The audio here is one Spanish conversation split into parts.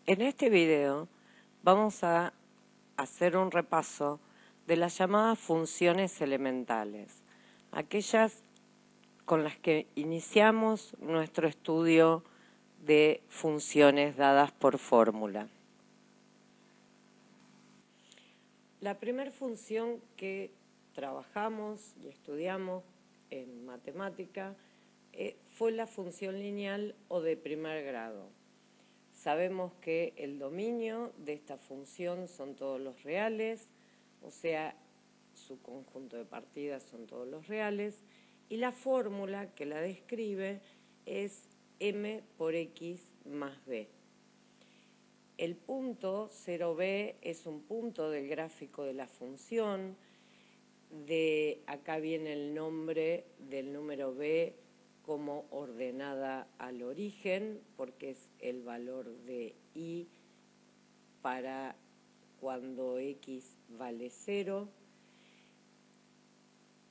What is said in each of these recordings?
En este video vamos a hacer un repaso de las llamadas funciones elementales, aquellas con las que iniciamos nuestro estudio de funciones dadas por fórmula. La primera función que trabajamos y estudiamos en matemática fue la función lineal o de primer grado. Sabemos que el dominio de esta función son todos los reales, o sea, su conjunto de partidas son todos los reales, y la fórmula que la describe es m por x más b. El punto 0b es un punto del gráfico de la función. De acá viene el nombre del número b como ordenada al origen, porque es el valor de y para cuando x vale 0.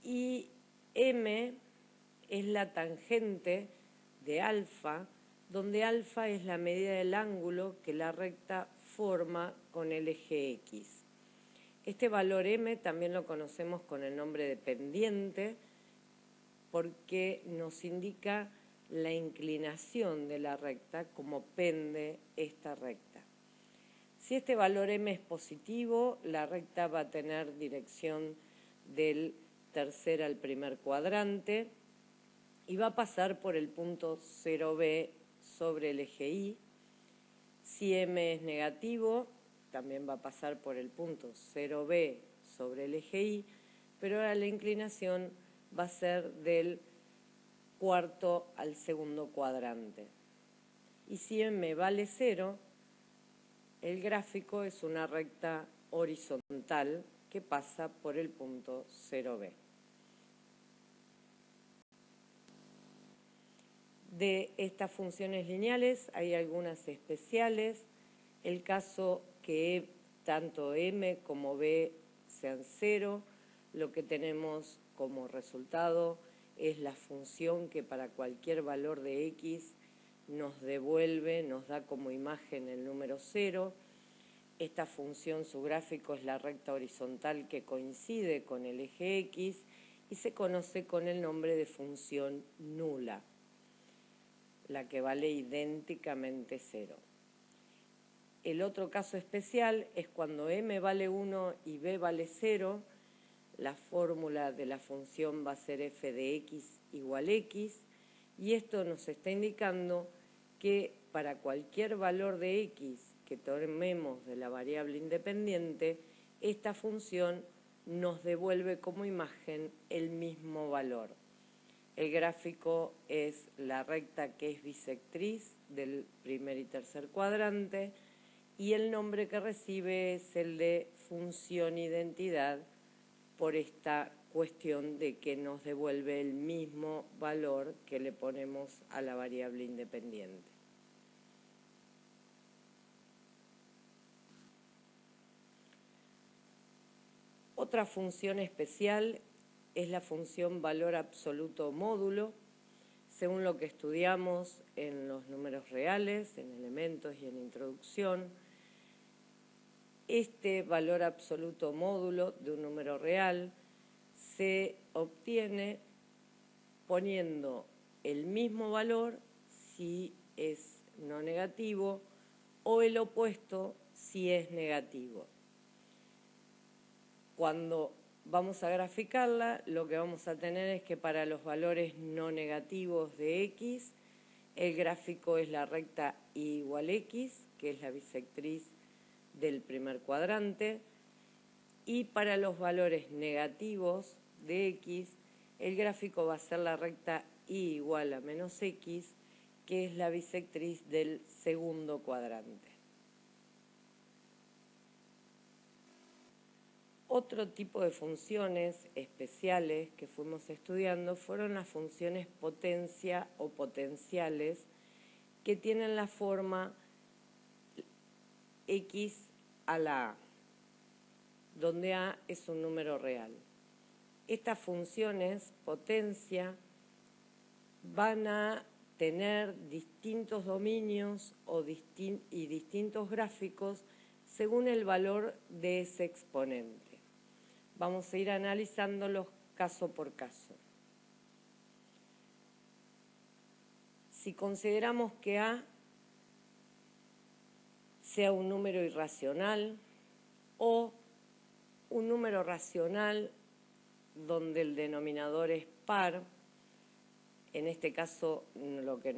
Y m es la tangente de alfa, donde alfa es la medida del ángulo que la recta forma con el eje x. Este valor m también lo conocemos con el nombre de pendiente, porque nos indica la inclinación de la recta, como pende esta recta. Si este valor m es positivo, la recta va a tener dirección del tercer al primer cuadrante y va a pasar por el punto 0b sobre el eje y. Si m es negativo, también va a pasar por el punto 0b sobre el eje y, pero ahora la inclinación va a ser del cuarto al segundo cuadrante. Y si m vale 0, el gráfico es una recta horizontal que pasa por el punto 0b. De estas funciones lineales hay algunas especiales. El caso que tanto m como b sean 0, lo que tenemos como resultado es la función que para cualquier valor de x nos devuelve, nos da como imagen el número 0. Esta función, su gráfico es la recta horizontal que coincide con el eje x y se conoce con el nombre de función nula, la que vale idénticamente 0. El otro caso especial es cuando m vale 1 y b vale 0, la fórmula de la función va a ser f de x igual x, y esto nos está indicando que para cualquier valor de x que tomemos de la variable independiente, esta función nos devuelve como imagen el mismo valor. El gráfico es la recta que es bisectriz del primer y tercer cuadrante, y el nombre que recibe es el de función identidad, por esta cuestión de que nos devuelve el mismo valor que le ponemos a la variable independiente. Otra función especial es la función valor absoluto módulo. Según lo que estudiamos en los números reales, en elementos y en introducción, este valor absoluto módulo de un número real se obtiene poniendo el mismo valor si es no negativo o el opuesto si es negativo. Cuando vamos a graficarla, lo que vamos a tener es que para los valores no negativos de x, el gráfico es la recta y igual x, que es la bisectriz del primer cuadrante, y para los valores negativos de x, el gráfico va a ser la recta y igual a menos x, que es la bisectriz del segundo cuadrante. Otro tipo de funciones especiales que fuimos estudiando fueron las funciones potencia o potenciales, que tienen la forma x a la a, donde a es un número real. Estas funciones potencia van a tener distintos dominios y distintos gráficos según el valor de ese exponente. Vamos a ir analizándolos caso por caso. Si consideramos que A sea un número irracional o un número racional donde el denominador es par, en este caso lo que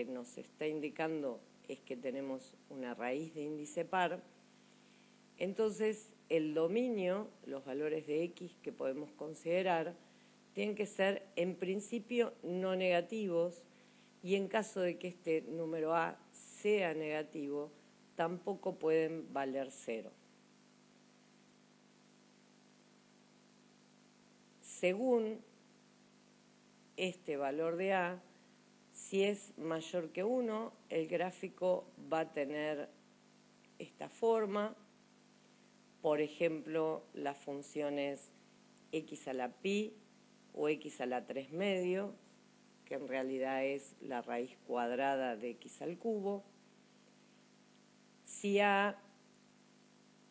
nos está indicando es que tenemos una raíz de índice par, entonces el dominio, los valores de X que podemos considerar, tienen que ser en principio no negativos, y en caso de que este número A sea negativo, tampoco pueden valer 0. Según este valor de A, si es mayor que 1, el gráfico va a tener esta forma. Por ejemplo, las funciones x a la pi o x a la 3 medio, que en realidad es la raíz cuadrada de x al cubo. Si A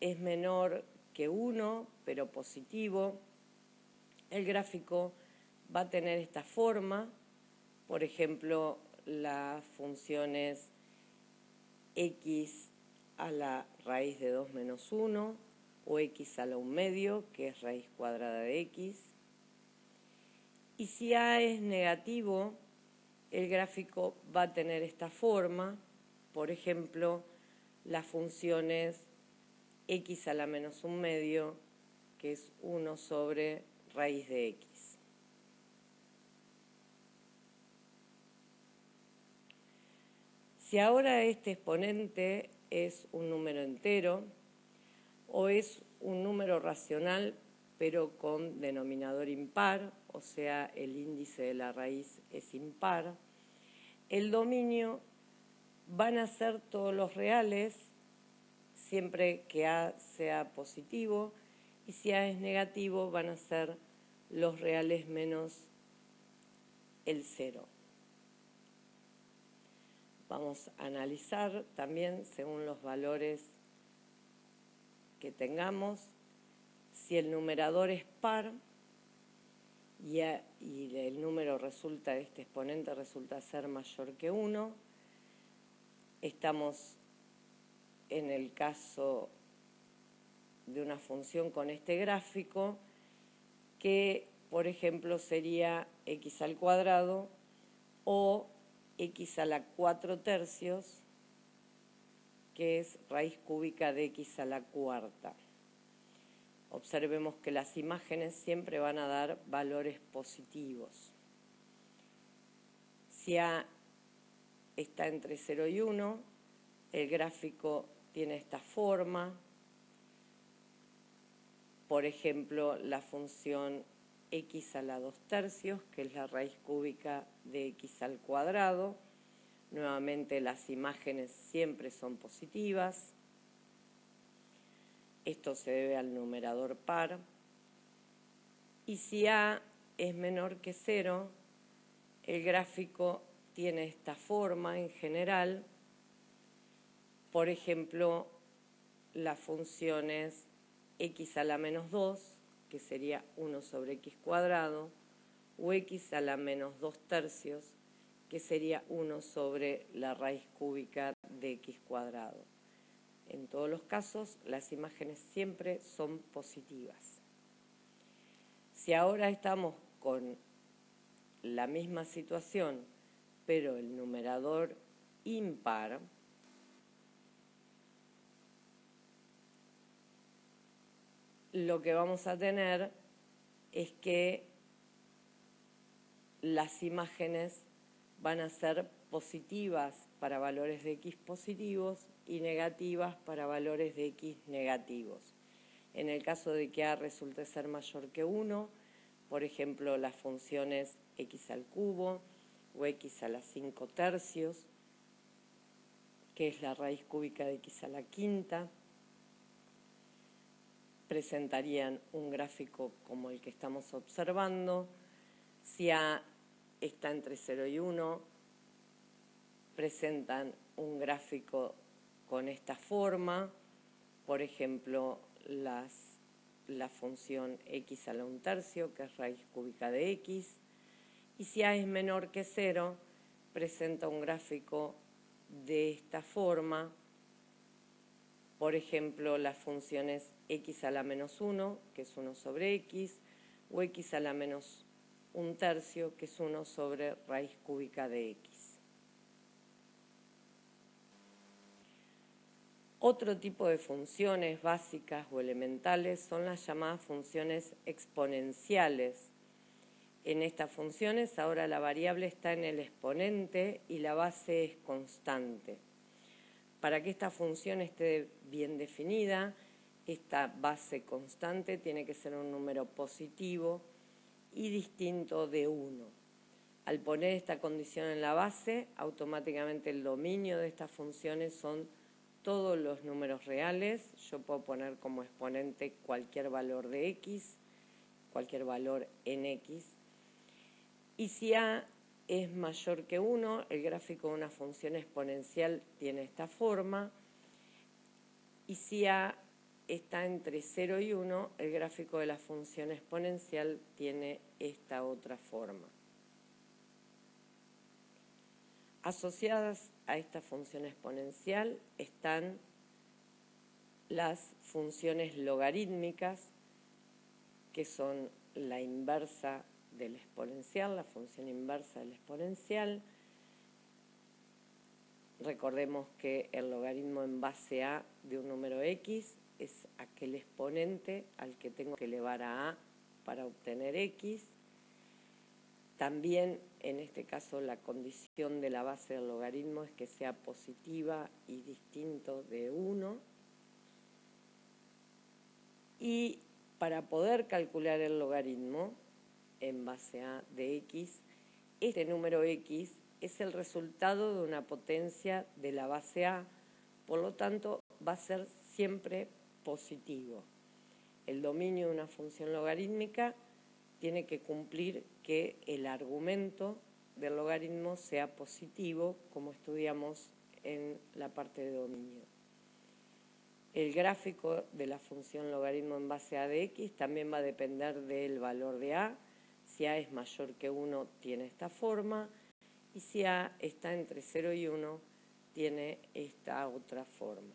es menor que 1, pero positivo, el gráfico va a tener esta forma. Por ejemplo, las funciones x a la raíz de 2 menos 1 o x a la 1 medio, que es raíz cuadrada de x. Y si A es negativo, el gráfico va a tener esta forma. Por ejemplo, las funciones x a la menos 1 medio, que es 1 sobre raíz de x. Si ahora este exponente es un número entero o es un número racional pero con denominador impar, o sea, el índice de la raíz es impar, el dominio van a ser todos los reales siempre que A sea positivo, y si A es negativo van a ser los reales menos el 0. Vamos a analizar también según los valores que tengamos. Si el numerador es par y el número este exponente resulta ser mayor que 1, estamos en el caso de una función con este gráfico que, por ejemplo, sería x al cuadrado o x a la 4 tercios, que es raíz cúbica de x a la cuarta. Observemos que las imágenes siempre van a dar valores positivos. Si A está entre 0 y 1, el gráfico tiene esta forma. Por ejemplo, la función x a la 2 tercios, que es la raíz cúbica de x al cuadrado. Nuevamente las imágenes siempre son positivas. Esto se debe al numerador par. Y si A es menor que 0, el gráfico tiene esta forma en general. Por ejemplo, las funciones x a la menos 2, que sería 1 sobre x cuadrado, o x a la menos 2 tercios, que sería 1 sobre la raíz cúbica de x cuadrado. En todos los casos, las imágenes siempre son positivas. Si ahora estamos con la misma situación, pero el numerador impar, lo que vamos a tener es que las imágenes van a ser positivas para valores de x positivos y negativas para valores de x negativos. En el caso de que A resulte ser mayor que 1, por ejemplo, las funciones x al cubo o x a la 5 tercios, que es la raíz cúbica de x a la quinta, presentarían un gráfico como el que estamos observando. Si A está entre 0 y 1, presentan un gráfico con esta forma, por ejemplo, la función x a la 1/3, que es raíz cúbica de x, y si a es menor que 0, presenta un gráfico de esta forma, por ejemplo, las funciones x a la menos 1, que es 1 sobre x, o x a la menos 1/3, que es 1 sobre raíz cúbica de x. Otro tipo de funciones básicas o elementales son las llamadas funciones exponenciales. En estas funciones ahora la variable está en el exponente y la base es constante. Para que esta función esté bien definida, esta base constante tiene que ser un número positivo y distinto de 1. Al poner esta condición en la base, automáticamente el dominio de estas funciones son todos los números reales. Yo puedo poner como exponente cualquier valor de x, cualquier valor en x. Y si a es mayor que 1, el gráfico de una función exponencial tiene esta forma. Y si a está entre 0 y 1, el gráfico de la función exponencial tiene esta otra forma. Asociadas a esta función exponencial están las funciones logarítmicas, que son la inversa del exponencial, la función inversa del exponencial. Recordemos que el logaritmo en base a de un número x es aquel exponente al que tengo que elevar a para obtener x. También, en este caso, la condición de la base del logaritmo es que sea positiva y distinto de 1. Y para poder calcular el logaritmo en base a de x, este número x es el resultado de una potencia de la base a, por lo tanto va a ser siempre positivo. El dominio de una función logarítmica tiene que cumplir que el argumento del logaritmo sea positivo, como estudiamos en la parte de dominio. El gráfico de la función logaritmo en base a de x también va a depender del valor de a. Si a es mayor que 1, tiene esta forma, y si a está entre 0 y 1, tiene esta otra forma.